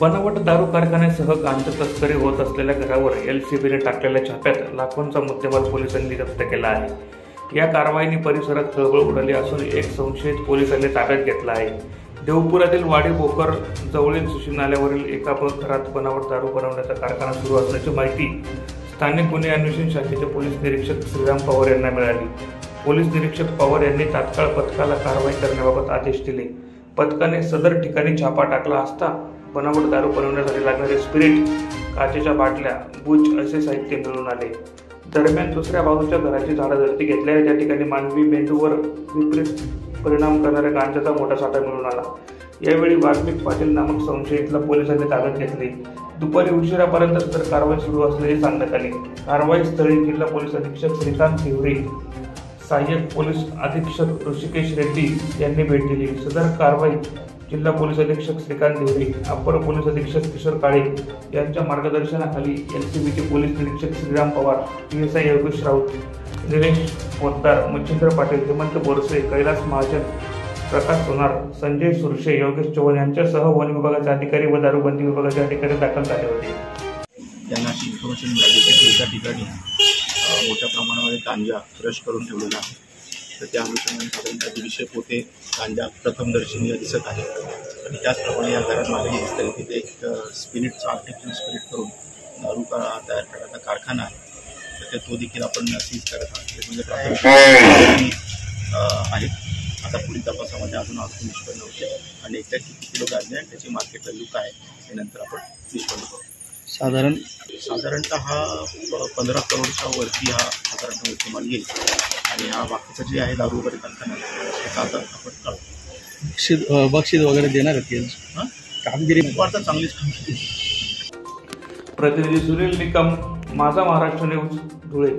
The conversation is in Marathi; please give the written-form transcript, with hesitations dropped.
बनावट दारू कारखान्यासह गांजा तस्करी होत असलेल्या घरावर एलसीबीने टाकलेल्या छाप्यात लाखोंचा मुद्देमाल पोलिसांनी जप्त केला आहे। या कारवाईने परिसरात खळबळ उडाली असून एक संशयित पोलिसांनी ताब्यात घेतला आहे। देवपुरातील वाडी बोकर जवळील सुशी नाल्यावरील एका घरात बनावट दारू बनवण्याचा कारखाना सुरू असल्याची माहिती स्थानिक गुन्हे अन्वेषण शाखेचे पोलीस निरीक्षक श्रीराम पवार यांना मिळाली। पोलीस निरीक्षक पवार यांनी तात्काळ पथकाला कारवाई करण्याबाबत आदेश दिले। पथकाने सदर ठिकाणी छापा टाकला असता बनावट दारू बनवण्यासाठी लागणारे स्पिरिट, काचेच्या बाटल्या, बुच असे साहित्य मिळून आले। दरम्यान दुसऱ्या बाजूच्या घराची झाडाझडती घेतल्याने त्या ठिकाणी मानवी मेंदूवर विपरीत परिणाम करणाऱ्या गांजाचा मोठा साठा मिळून आला। यावेळी वाल्मिक पाटील नामक संशयितला पोलिसांनी ताब्यात घेतले। दुपारी उशिरापर्यंत सदर कारवाई सुरू असल्याचे सांगण्यात आले। कारवाई स्थळी जिल्हा पोलीस अधीक्षक श्रीकांत तिवरे, सहाय्यक पोलीस अधीक्षक ऋषिकेश रेड्डी यांनी भेट दिली। सदर कारवाई जिल्हा पोलीस अधीक्षक श्रीकांत तिवरे, अपर पोलीस अधीक्षक किशोर काळे यांच्या मार्गदर्शनाखाली एलसीबीचे पोलीस निरीक्षक श्रीराम पवार, पीएसआय योगेश राऊत, निलेश पोतदार, मच्छिंद्र पाटील, हेमंत बोरसे, कैलास महाजन, प्रकाश सोनार, संजय सुरशे, योगेश चव्हाण यांच्यासह वन विभागाचे अधिकारी व दारूबंदी विभागाचे अधिकारी दाखल झाले होते। त्यांना इन्फॉर्मेशन मिळाली की त्या ठिकाणी मोठ्या प्रमाणामध्ये गांजा फ्रेश करून ठेवलेला आहे। तर त्या अनुषंगाने साधारणतः 150 पोते गांजा प्रथमदर्शनीय दिसत आहे आणि त्याचप्रमाणे या घरात मागेही दिसत आहे की ते एक स्पिरिटचा आर्टिफिशियल स्पिरिट करून दारू तयार करण्याचा कारखाना आहे। तर तो देखील आपण सीज करत आहोत। म्हणजे प्राथमिक आहे। आता पुढील तपासामध्ये अजून आरोपी निष्पन्न होते आणि एक्झॅक्ट किती किलो गांजा आहे त्याची मार्केट व्हॅल्यू काय आहे हे नंतर आपण निष्पन्न करू। साधारणतः हा 15 करोडच्या वरती हा साधारणतः मुद्देमाल येईल आणि हा बाकीचं जे आहे दारू वगैरे कारखाना त्याचा आता आपण काढू। बक्षीस वगैरे देणार आहेत कामगिरी आता चांगलीच कामगिरी। प्रतिनिधी सुनील निकम, माझा महाराष्ट्र न्यूज, धुळे।